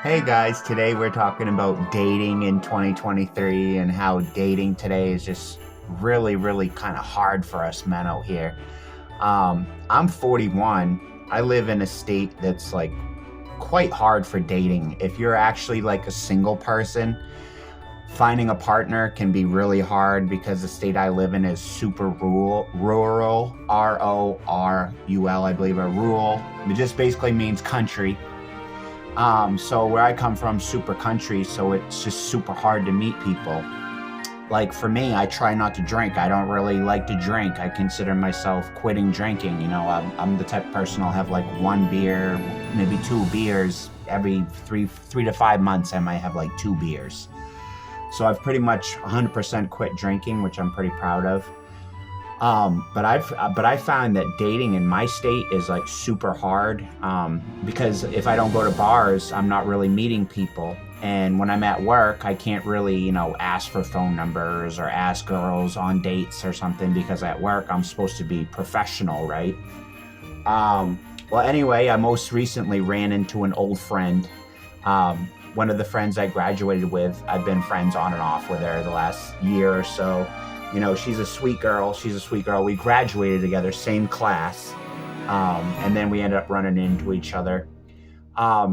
Hey guys, today we're talking about dating in 2023 and how dating today is just really kind of hard for us men out here. I'm 41. I live in a state that's like quite hard for dating. If you're actually like a single person, finding a partner can be really hard because the state I live in is super rural, Rorul, I believe, or rural. It just basically means country. So where I come from, super country, so it's just super hard to meet people. Like for me, I try not to drink. I don't really like to drink. I consider myself quitting drinking. I'm the type of person I'll have like one beer, maybe two beers every three to 5 months. I might have like two beers. So I've pretty much 100% quit drinking, which I'm pretty proud of. But I found that dating in my state is like super hard, because if I don't go to bars, I'm not really meeting people. And when I'm at work, I can't really, ask for phone numbers or ask girls on dates or something because at work I'm supposed to be professional, right? Well, anyway, I most recently ran into an old friend. One of the friends I graduated with, I've been friends on and off with her the last year or so. She's a sweet girl. She's a sweet girl. We graduated together, same class. And then we ended up running into each other.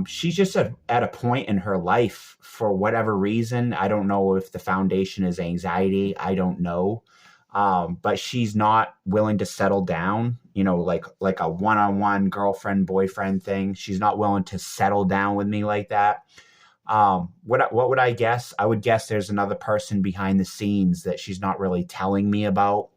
She's just at a point in her life, for whatever reason. I don't know if the foundation is anxiety. I don't know. But she's not willing to settle down, like a one-on-one girlfriend, boyfriend thing. She's not willing to settle down with me like that. What would I guess? I would guess there's another person behind the scenes that she's not really telling me about.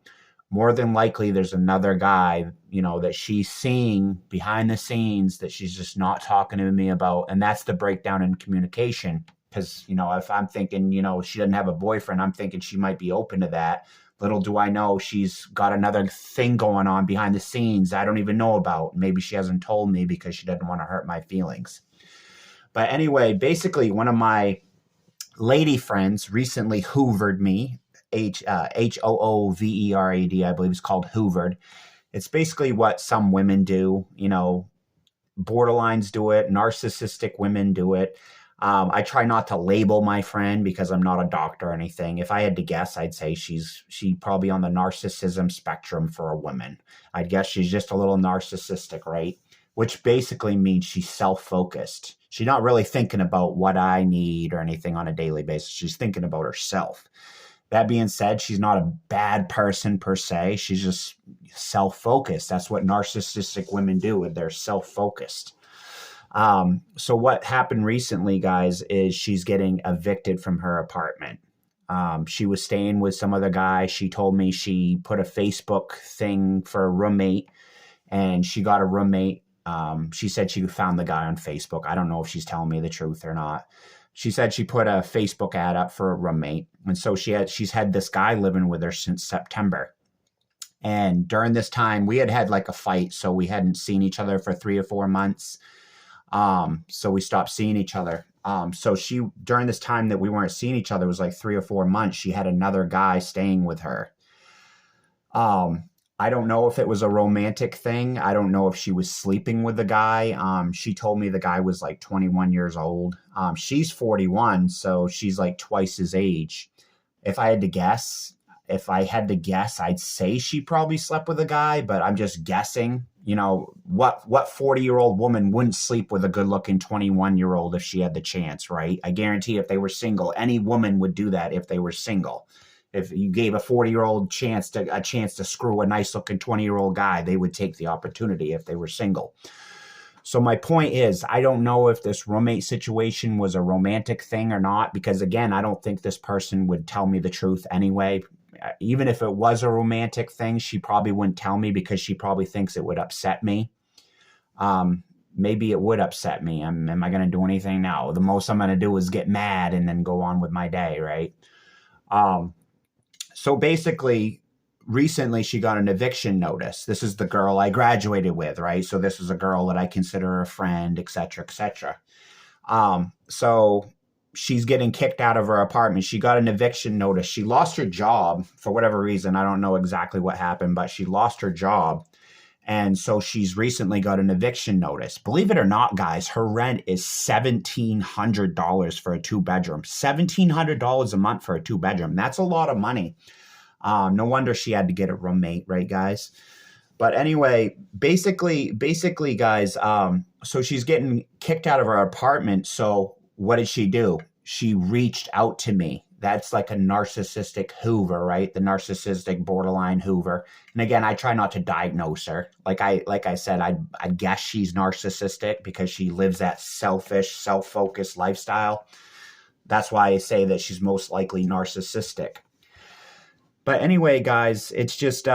More than likely, there's another guy, that she's seeing behind the scenes that she's just not talking to me about. And that's the breakdown in communication. Because, if I'm thinking, she doesn't have a boyfriend, I'm thinking she might be open to that. Little do I know she's got another thing going on behind the scenes I don't even know about. Maybe she hasn't told me because she doesn't want to hurt my feelings. But anyway, basically, one of my lady friends recently hoovered me. Hoovered, I believe it's called hoovered. It's basically what some women do. Borderlines do it. Narcissistic women do it. I try not to label my friend because I'm not a doctor or anything. If I had to guess, I'd say she probably on the narcissism spectrum for a woman. I'd guess she's just a little narcissistic, right? Which basically means she's self-focused. She's not really thinking about what I need or anything on a daily basis. She's thinking about herself. That being said, she's not a bad person per se. She's just self-focused. That's what narcissistic women do. They're self-focused. So what happened recently, guys, is she's getting evicted from her apartment. She was staying with some other guy. She told me she put a Facebook thing for a roommate, and she got a roommate. She said she found the guy on Facebook. I don't know if she's telling me the truth or not. She said she put a Facebook ad up for a roommate. And so she's had this guy living with her since September. And during this time, we had like a fight. So we hadn't seen each other for 3 or 4 months. So we stopped seeing each other. So during this time that we weren't seeing each other, it was like 3 or 4 months, she had another guy staying with her. I don't know if it was a romantic thing. I don't know if she was sleeping with the guy. She told me the guy was like 21 years old. She's 41, so she's like twice his age. If I had to guess, I'd say she probably slept with a guy, but I'm just guessing. What 40-year-old woman wouldn't sleep with a good-looking 21-year-old if she had the chance, right? I guarantee if they were single, any woman would do that if they were single. If you gave a 40-year-old a chance to screw a nice-looking 20-year-old guy, they would take the opportunity if they were single. So my point is, I don't know if this roommate situation was a romantic thing or not, because, again, I don't think this person would tell me the truth anyway. Even if it was a romantic thing, she probably wouldn't tell me because she probably thinks it would upset me. Maybe it would upset me. Am I going to do anything now? The most I'm going to do is get mad and then go on with my day, right? So basically, recently she got an eviction notice. This is the girl I graduated with, right? So this is a girl that I consider a friend, et cetera, et cetera. So she's getting kicked out of her apartment. She got an eviction notice. She lost her job for whatever reason. I don't know exactly what happened, but she lost her job. And so she's recently got an eviction notice. Believe it or not, guys, her rent is $1,700 for a 2-bedroom. $1,700 a month for a 2-bedroom. That's a lot of money. No wonder she had to get a roommate, right, guys? But anyway, basically, guys, so she's getting kicked out of her apartment. So what did she do? She reached out to me. That's like a narcissistic Hoover, right? The narcissistic borderline Hoover. And again, I try not to diagnose her. Like I said, I guess she's narcissistic because she lives that selfish, self-focused lifestyle. That's why I say that she's most likely narcissistic. But anyway, guys, it's just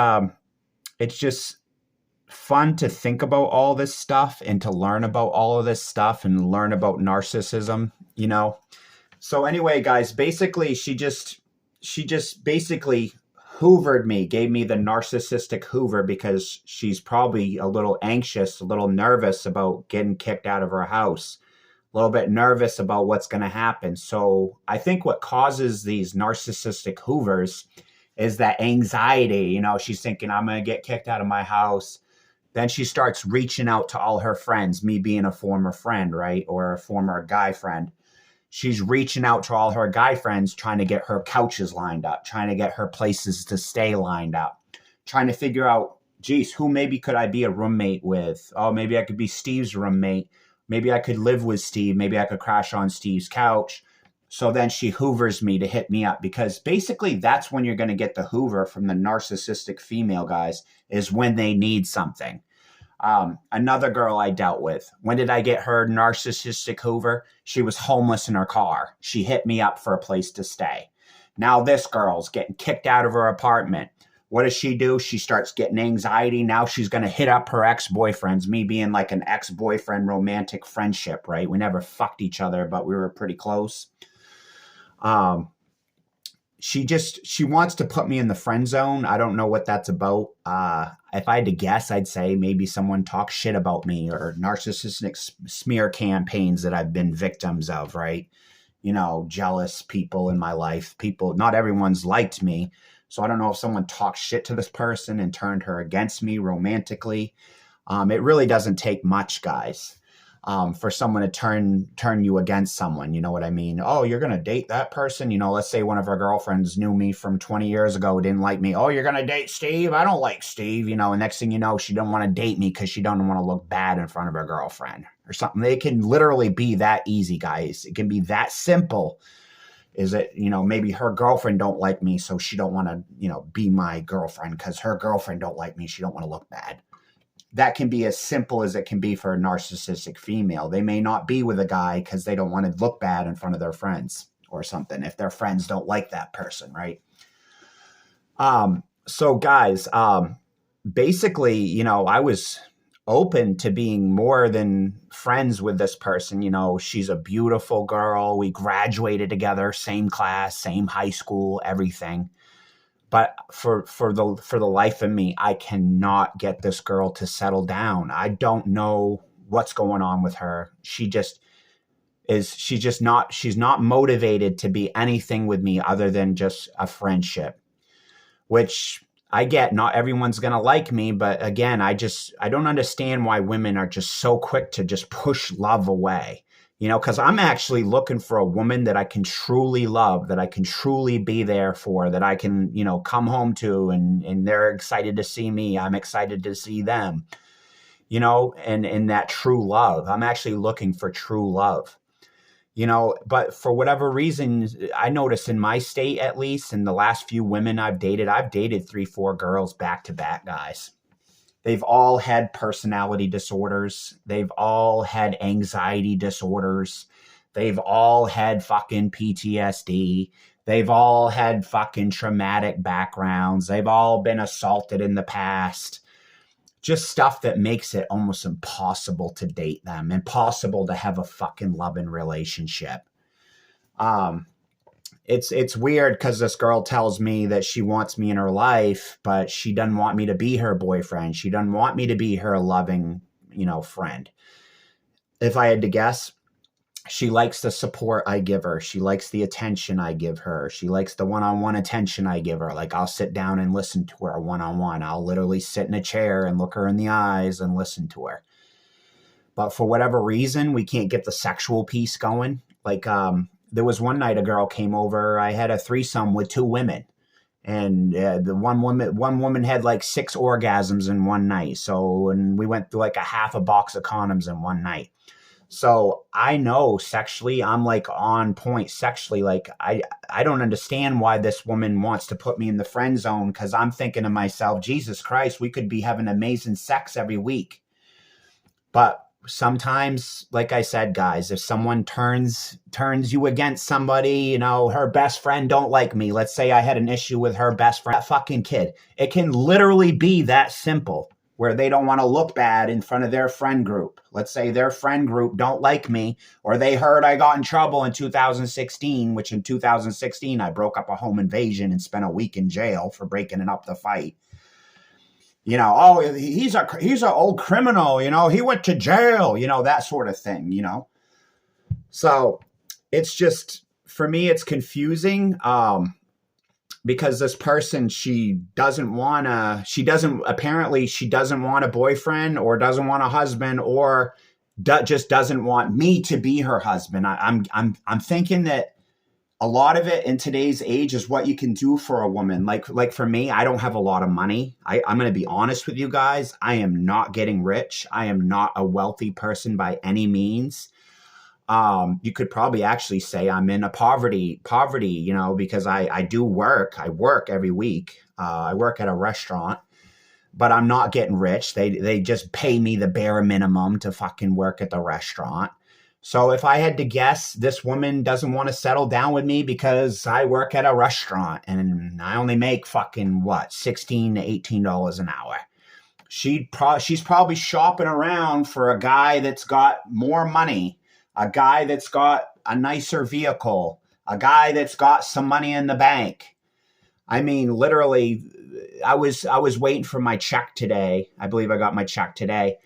fun to think about all this stuff and to learn about all of this stuff and learn about narcissism, you know? So anyway, guys, basically she just basically hoovered me, gave me the narcissistic Hoover because she's probably a little anxious, a little nervous about getting kicked out of her house, a little bit nervous about what's going to happen. So I think what causes these narcissistic Hoovers is that anxiety. You know, she's thinking, I'm going to get kicked out of my house. Then she starts reaching out to all her friends, me being a former friend, right? Or a former guy friend. She's reaching out to all her guy friends, trying to get her couches lined up, trying to get her places to stay lined up, trying to figure out, geez, who maybe could I be a roommate with? Oh, maybe I could be Steve's roommate. Maybe I could live with Steve. Maybe I could crash on Steve's couch. So then she hoovers me to hit me up, because basically that's when you're going to get the hoover from the narcissistic female, guys, is when they need something. Another girl I dealt with, when did I get her narcissistic hoover? She was homeless in her car. She hit me up for a place to stay. Now this girl's getting kicked out of her apartment. What does she do? She starts getting anxiety. Now she's going to hit up her ex-boyfriends, me being like an ex-boyfriend romantic friendship, right? We never fucked each other, but we were pretty close. She wants to put me in the friend zone. I don't know what that's about. If I had to guess, I'd say maybe someone talks shit about me, or narcissistic smear campaigns that I've been victims of, right? You know, jealous people in my life. People, not everyone's liked me. So I don't know if someone talked shit to this person and turned her against me romantically. It really doesn't take much, guys. For someone to turn you against someone, you know what I mean? Oh, you're going to date that person? You know, let's say one of her girlfriends knew me from 20 years ago, didn't like me. Oh, you're going to date Steve? I don't like Steve. You know, and next thing you know, she don't want to date me because she don't want to look bad in front of her girlfriend or something. They can literally be that easy, guys. It can be that simple. Is it, you know, maybe her girlfriend don't like me, so she don't want to, you know, be my girlfriend because her girlfriend don't like me. She don't want to look bad. That can be as simple as it can be for a narcissistic female. They may not be with a guy because they don't want to look bad in front of their friends or something, if their friends don't like that person, right? So guys, basically, you know, I was open to being more than friends with this person. You know, she's a beautiful girl. We graduated together, same class, same high school, everything. But for the life of me, I cannot get this girl to settle down. I don't know what's going on with her. She's not motivated to be anything with me other than just a friendship, which I get. Not everyone's going to like me, but again, I don't understand why women are just so quick to just push love away. You know, because I'm actually looking for a woman that I can truly love, that I can truly be there for, that I can, you know, come home to, and they're excited to see me. I'm excited to see them, you know, and that true love. I'm actually looking for true love, you know, but for whatever reason, I noticed in my state, at least in the last few women I've dated 3-4 girls back to back, guys. They've all had personality disorders. They've all had anxiety disorders. They've all had fucking PTSD. They've all had fucking traumatic backgrounds. They've all been assaulted in the past. Just stuff that makes it almost impossible to date them, impossible to have a fucking loving relationship. It's weird because this girl tells me that she wants me in her life, but she doesn't want me to be her boyfriend. She doesn't want me to be her loving, you know, friend. If I had to guess, She likes the support I give her. She likes the attention I give her. She likes the one-on-one attention I give her. Like, I'll sit down and listen to her one-on-one. I'll literally sit in a chair and look her in the eyes and listen to her. But for whatever reason, we can't get the sexual piece going. Like, there was one night a girl came over. I had a threesome with 2 women. And the one woman had like 6 orgasms in one night. So, and we went through like a half a box of condoms in one night. So I know sexually, I'm like on point sexually. Like, I don't understand why this woman wants to put me in the friend zone, because I'm thinking to myself, Jesus Christ, we could be having amazing sex every week. But sometimes, like I said, guys, if someone turns you against somebody, you know, her best friend don't like me. Let's say I had an issue with her best friend, that fucking kid. It can literally be that simple, where they don't want to look bad in front of their friend group. Let's say their friend group don't like me, or they heard I got in trouble in 2016, which in 2016, I broke up a home invasion and spent a week in jail for breaking up the fight. You know, oh, he's an old criminal, you know, he went to jail, you know, that sort of thing, you know. So it's just, for me, it's confusing. Because this person, she doesn't want a boyfriend, or doesn't want a husband, or just doesn't want me to be her husband. I'm thinking that a lot of it in today's age is what you can do for a woman. Like for me, I don't have a lot of money. I'm going to be honest with you guys. I am not getting rich. I am not a wealthy person by any means. You could probably actually say I'm in a poverty, you know, because I do work. I work every week. I work at a restaurant, but I'm not getting rich. They just pay me the bare minimum to fucking work at the restaurant. So if I had to guess, this woman doesn't want to settle down with me because I work at a restaurant and I only make fucking what, $16 to $18 an hour. She's probably shopping around for a guy that's got more money, a guy that's got a nicer vehicle, a guy that's got some money in the bank. I mean, literally, I was waiting for my check today. I believe I got my check today.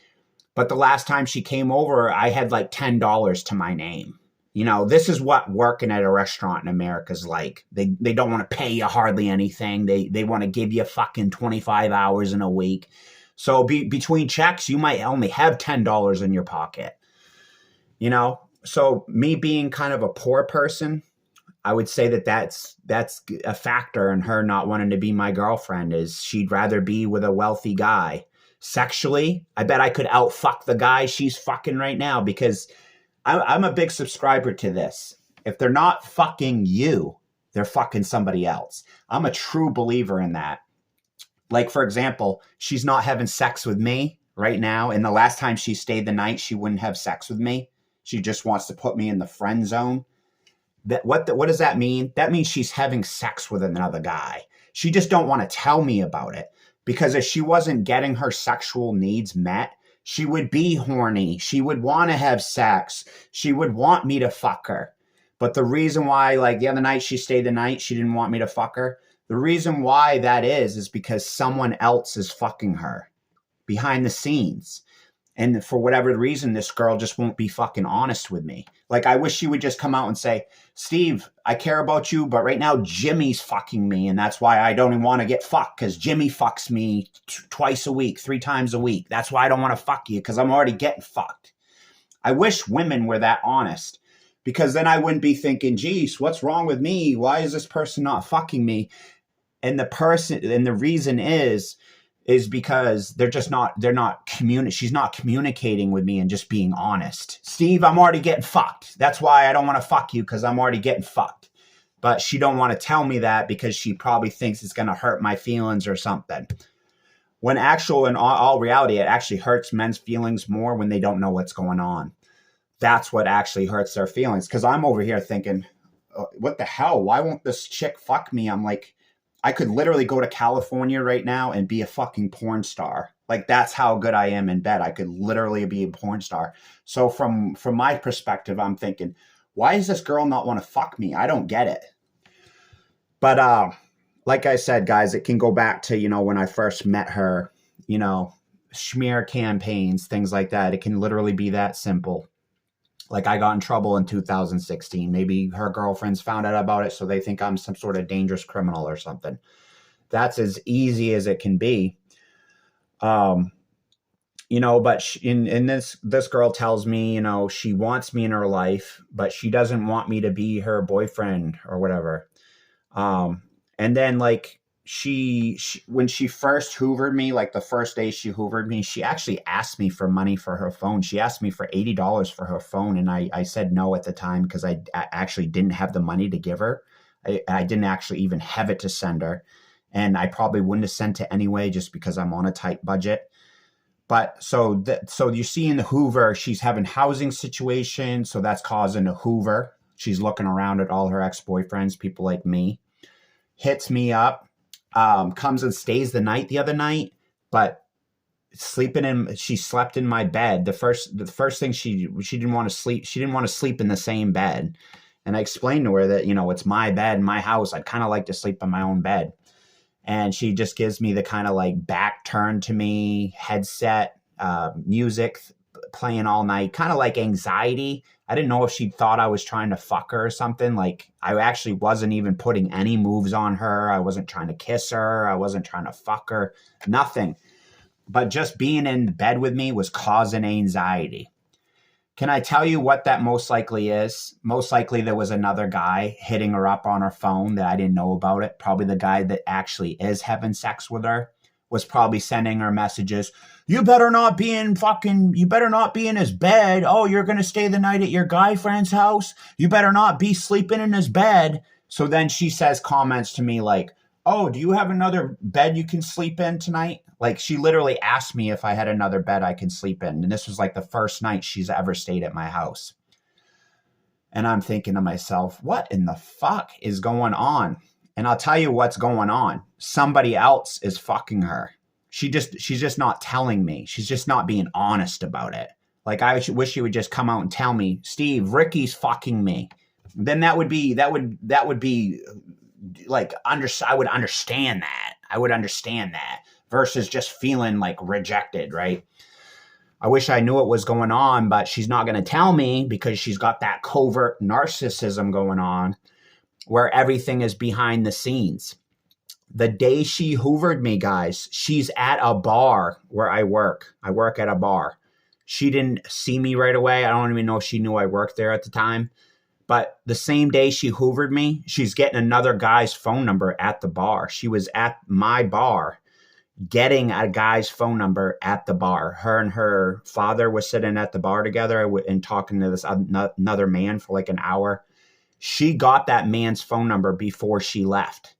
But the last time she came over, I had like $10 to my name. You know, this is what working at a restaurant in America is like. They don't want to pay you hardly anything. They want to give you fucking 25 hours in a week. So between checks, you might only have $10 in your pocket. You know, so me being kind of a poor person, I would say that's a factor in her not wanting to be my girlfriend, is she'd rather be with a wealthy guy. Sexually, I bet I could outfuck the guy she's fucking right now, because I'm a big subscriber to this. If they're not fucking you, they're fucking somebody else. I'm a true believer in that. Like, for example, she's not having sex with me right now. And the last time she stayed the night, she wouldn't have sex with me. She just wants to put me in the friend zone. What does that mean? That means she's having sex with another guy. She just don't want to tell me about it. Because if she wasn't getting her sexual needs met, she would be horny. She would want to have sex. She would want me to fuck her. But the reason why, like the other night she stayed the night, she didn't want me to fuck her. The reason why that is because someone else is fucking her behind the scenes. And for whatever reason, this girl just won't be fucking honest with me. Like, I wish she would just come out and say, Steve, I care about you, but right now Jimmy's fucking me. And that's why I don't even want to get fucked, because Jimmy fucks me twice a week, 3 times a week. That's why I don't want to fuck you, because I'm already getting fucked. I wish women were that honest, because then I wouldn't be thinking, geez, what's wrong with me? Why is this person not fucking me? And the reason is because she's not communicating with me and just being honest. Steve, I'm already getting fucked. That's why I don't want to fuck you, because I'm already getting fucked. But she don't want to tell me that because she probably thinks it's going to hurt my feelings or something. When in all reality, it actually hurts men's feelings more when they don't know what's going on. That's what actually hurts their feelings. Because I'm over here thinking, what the hell? Why won't this chick fuck me? I'm like, I could literally go to California right now and be a fucking porn star. Like, that's how good I am in bed. I could literally be a porn star. So from my perspective, I'm thinking, why does this girl not want to fuck me? I don't get it. But like I said, guys, it can go back to, you know, when I first met her, you know, smear campaigns, things like that. It can literally be that simple. Like I got in trouble in 2016. Maybe her girlfriends found out about it, so they think I'm some sort of dangerous criminal or something. That's as easy as it can be. Um, but in this girl tells me, she wants me in her life, but she doesn't want me to be her boyfriend or whatever. And then like she when she first hoovered me, like the first day she hoovered me, she actually asked me for money for her phone. She asked me for $80 for her phone, and I said no at the time because I actually didn't have the money to give her. I didn't actually even have it to send her, and I probably wouldn't have sent it anyway just because I'm on a tight budget. But so you see in the Hoover, she's having housing situations, so that's causing a Hoover. She's looking around at all her ex-boyfriends, people like me. Hits me up, comes and stays the night the other night, but she slept in my bed. The first thing she didn't want to sleep. She didn't want to sleep in the same bed. And I explained to her that, it's my bed, my house. I'd kind of like to sleep in my own bed. And she just gives me the kind of like back turn to me, headset, music playing all night, kind of like anxiety. I didn't know if she thought I was trying to fuck her or something. Like I actually wasn't even putting any moves on her. I wasn't trying to kiss her. I wasn't trying to fuck her, nothing. But just being in bed with me was causing anxiety. Can I tell you what that most likely is? Most likely there was another guy hitting her up on her phone that I didn't know about it. Probably the guy that actually is having sex with her was probably sending her messages. You better not be in his bed. Oh, you're going to stay the night at your guy friend's house. You better not be sleeping in his bed. So then she says comments to me like, oh, do you have another bed you can sleep in tonight? Like she literally asked me if I had another bed I can sleep in. And this was like the first night she's ever stayed at my house. And I'm thinking to myself, what in the fuck is going on? And I'll tell you what's going on. Somebody else is fucking her. She's just not telling me. She's just not being honest about it. Like I wish she would just come out and tell me, Steve, Ricky's fucking me. Then that would be like I would understand that. I would understand that versus just feeling like rejected, right? I wish I knew what was going on, but she's not going to tell me because she's got that covert narcissism going on where everything is behind the scenes. The day she hoovered me, guys, she's at a bar where I work. I work at a bar. She didn't see me right away. I don't even know if she knew I worked there at the time. But the same day she hoovered me, she's getting another guy's phone number at the bar. She was at my bar getting a guy's phone number at the bar. Her and her father was sitting at the bar together and talking to this another man for like an hour. She got that man's phone number before she left.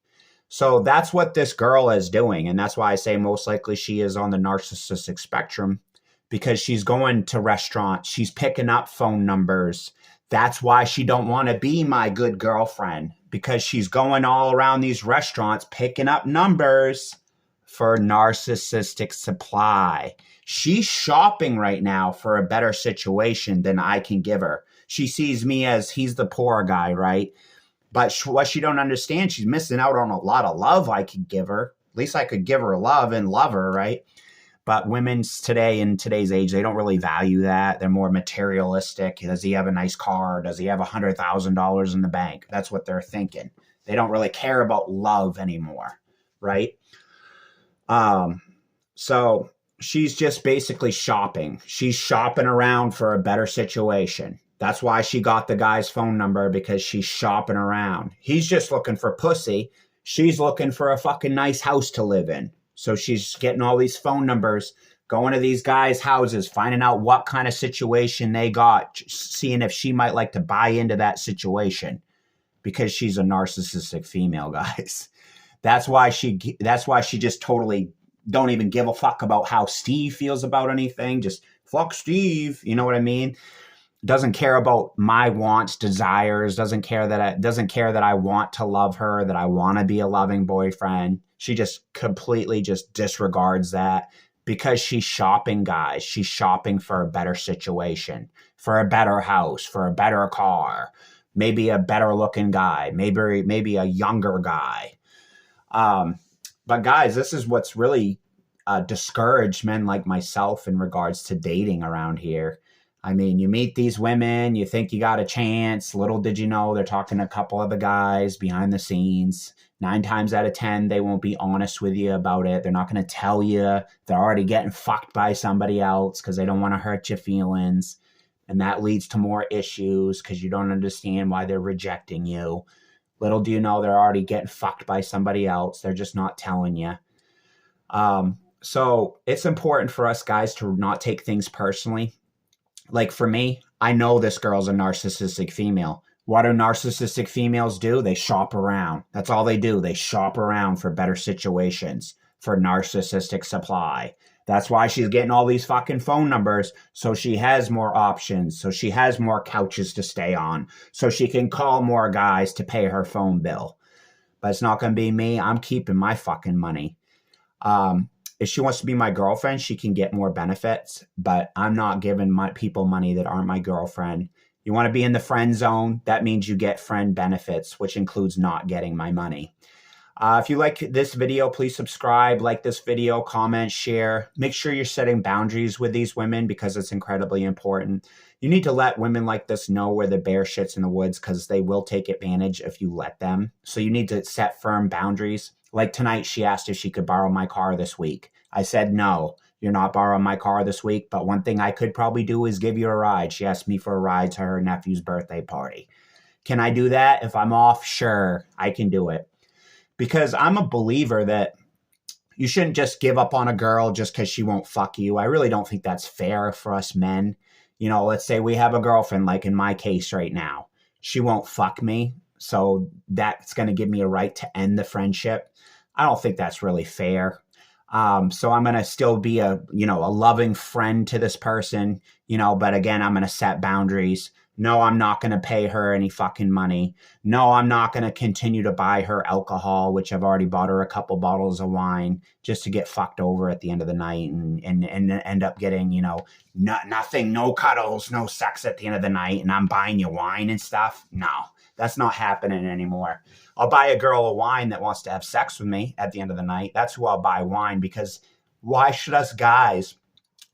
So that's what this girl is doing. And that's why I say most likely she is on the narcissistic spectrum because she's going to restaurants. She's picking up phone numbers. That's why she don't want to be my good girlfriend because she's going all around these restaurants picking up numbers for narcissistic supply. She's shopping right now for a better situation than I can give her. She sees me as he's the poor guy, right? But what she don't understand, she's missing out on a lot of love I could give her. At least I could give her love and love her, right? But women's today, in today's age, they don't really value that. They're more materialistic. Does he have a nice car? Does he have $100,000 in the bank? That's what they're thinking. They don't really care about love anymore, right? So she's just basically shopping. She's shopping around for a better situation. That's why she got the guy's phone number, because she's shopping around. He's just looking for pussy. She's looking for a fucking nice house to live in. So she's getting all these phone numbers, going to these guys' houses, finding out what kind of situation they got, seeing if she might like to buy into that situation, because she's a narcissistic female, guys. That's why she just totally don't even give a fuck about how Steve feels about anything. Just fuck Steve. You know what I mean? Doesn't care about my wants, desires, doesn't care that I want to love her, that I want to be a loving boyfriend. She just completely just disregards that because she's shopping, guys. She's shopping for a better situation, for a better house, for a better car, maybe a better looking guy, maybe a younger guy. But guys, this is what's really discouraged men like myself in regards to dating around here. I mean, you meet these women, you think you got a chance. Little did you know they're talking to a couple of the guys behind the scenes. 9 times out of 10, they won't be honest with you about it. They're not going to tell you they're already getting fucked by somebody else because they don't want to hurt your feelings. And that leads to more issues because you don't understand why they're rejecting you. Little do you know they're already getting fucked by somebody else. They're just not telling you. So it's important for us guys to not take things personally. Like for me, I know this girl's a narcissistic female. What do narcissistic females do? They shop around. That's all they do. They shop around for better situations, for narcissistic supply. That's why she's getting all these fucking phone numbers, so she has more options, so she has more couches to stay on, so she can call more guys to pay her phone bill. But it's not going to be me. I'm keeping my fucking money. If she wants to be my girlfriend, she can get more benefits, but I'm not giving my people money that aren't my girlfriend. You want to be in the friend zone, that means you get friend benefits, which includes not getting my money. If you like this video, please subscribe, like this video, comment, share. Make sure you're setting boundaries with these women because it's incredibly important. You need to let women like this know where the bear shit's in the woods because they will take advantage if you let them. So you need to set firm boundaries. Like tonight, she asked if she could borrow my car this week. I said, no, you're not borrowing my car this week, but one thing I could probably do is give you a ride. She asked me for a ride to her nephew's birthday party. Can I do that? If I'm off, sure, I can do it. Because I'm a believer that you shouldn't just give up on a girl just because she won't fuck you. I really don't think that's fair for us men. You know, let's say we have a girlfriend, like in my case right now. She won't fuck me, so that's going to give me a right to end the friendship. I don't think that's really fair. So I'm going to still be a loving friend to this person, but again, I'm going to set boundaries. No, I'm not going to pay her any fucking money. No, I'm not going to continue to buy her alcohol, which I've already bought her a couple bottles of wine just to get fucked over at the end of the night and end up getting, nothing, no cuddles, no sex at the end of the night. And I'm buying you wine and stuff. No, that's not happening anymore. I'll buy a girl a wine that wants to have sex with me at the end of the night. That's who I'll buy wine, because why should us guys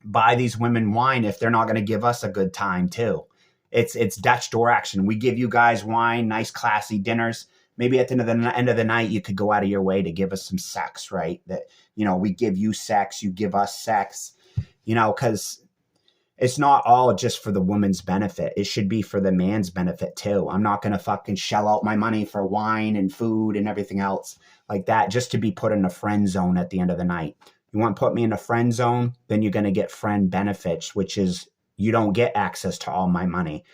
buy these women wine if they're not going to give us a good time too? It's Dutch door action. We give you guys wine, nice classy dinners. Maybe at the end of the night, you could go out of your way to give us some sex, right? That, we give you sex, you give us sex, because it's not all just for the woman's benefit. It should be for the man's benefit too. I'm not going to fucking shell out my money for wine and food and everything else like that just to be put in a friend zone at the end of the night. You want to put me in a friend zone, then you're going to get friend benefits, which is you don't get access to all my money.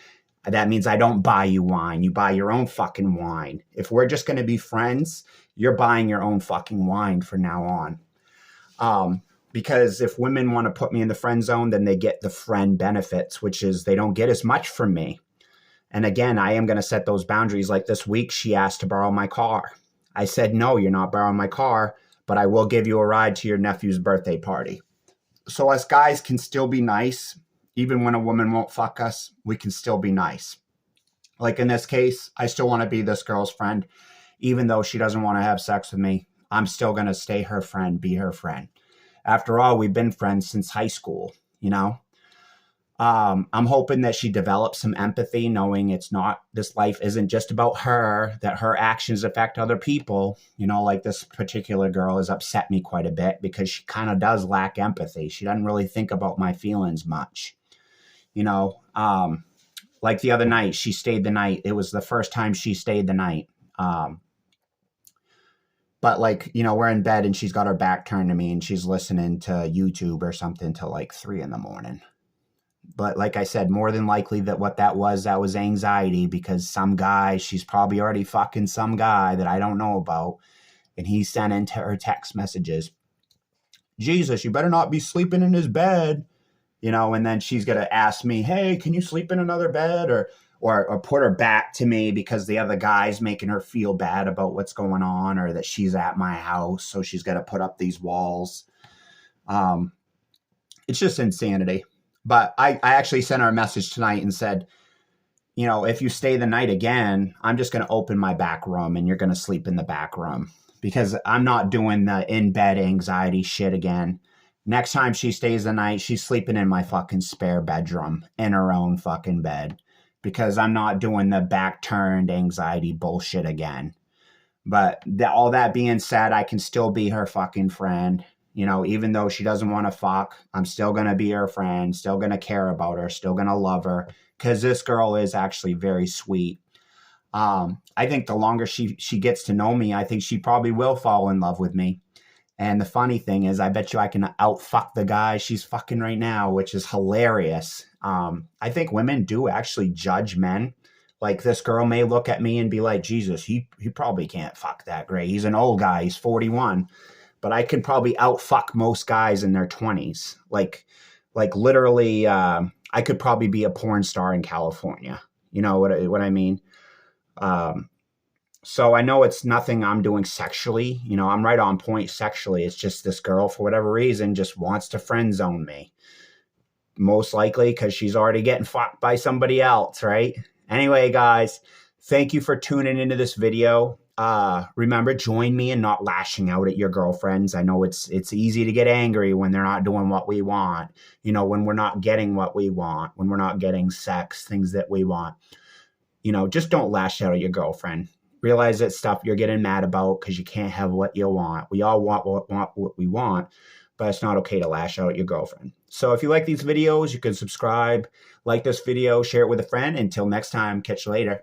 That means I don't buy you wine. You buy your own fucking wine. If we're just going to be friends, you're buying your own fucking wine from now on. Because if women want to put me in the friend zone, then they get the friend benefits, which is they don't get as much from me. And again, I am going to set those boundaries. Like this week, she asked to borrow my car. I said, no, you're not borrowing my car, but I will give you a ride to your nephew's birthday party. So us guys can still be nice. Even when a woman won't fuck us, we can still be nice. Like in this case, I still want to be this girl's friend. Even though she doesn't want to have sex with me, I'm still going to stay her friend, be her friend. After all, we've been friends since high school, I'm hoping that she develops some empathy, knowing this life isn't just about her, that her actions affect other people. Like this particular girl has upset me quite a bit because she kind of does lack empathy. She doesn't really think about my feelings much. Like the other night, she stayed the night. It was the first time she stayed the night. But we're in bed and she's got her back turned to me and she's listening to YouTube or something till like 3 a.m. But like I said, more than likely that was anxiety because some guy, she's probably already fucking some guy that I don't know about. And he sent into her text messages, Jesus, you better not be sleeping in his bed. And then she's going to ask me, hey, can you sleep in another bed? Or put her back to me because the other guy's making her feel bad about what's going on, or that she's at my house. So she's got to put up these walls. It's just insanity. But I actually sent her a message tonight and said, if you stay the night again, I'm just going to open my back room and you're going to sleep in the back room, because I'm not doing the in-bed anxiety shit again. Next time she stays the night, she's sleeping in my fucking spare bedroom in her own fucking bed because I'm not doing the back turned anxiety bullshit again. But all that being said, I can still be her fucking friend. You know, even though she doesn't want to fuck, I'm still going to be her friend, still going to care about her, still going to love her because this girl is actually very sweet. I think the longer she gets to know me, I think she probably will fall in love with me. And the funny thing is, I bet you I can outfuck the guy she's fucking right now, which is hilarious. I think women do actually judge men. Like this girl may look at me and be like, Jesus, he probably can't fuck that great. He's an old guy. He's 41. But I can probably outfuck most guys in their 20s. Like literally, I could probably be a porn star in California. You know what I mean? So I know it's nothing I'm doing sexually. You know, I'm right on point sexually. It's just this girl, for whatever reason, just wants to friend zone me. Most likely because she's already getting fucked by somebody else, right? Anyway, guys, thank you for tuning into this video. Remember, join me in not lashing out at your girlfriends. I know it's easy to get angry when they're not doing what we want. You know, when we're not getting what we want, when we're not getting sex, things that we want. You know, just don't lash out at your girlfriend. Realize that stuff you're getting mad about because you can't have what you want. We all want what we want, but it's not okay to lash out at your girlfriend. So if you like these videos, you can subscribe, like this video, share it with a friend. Until next time, catch you later.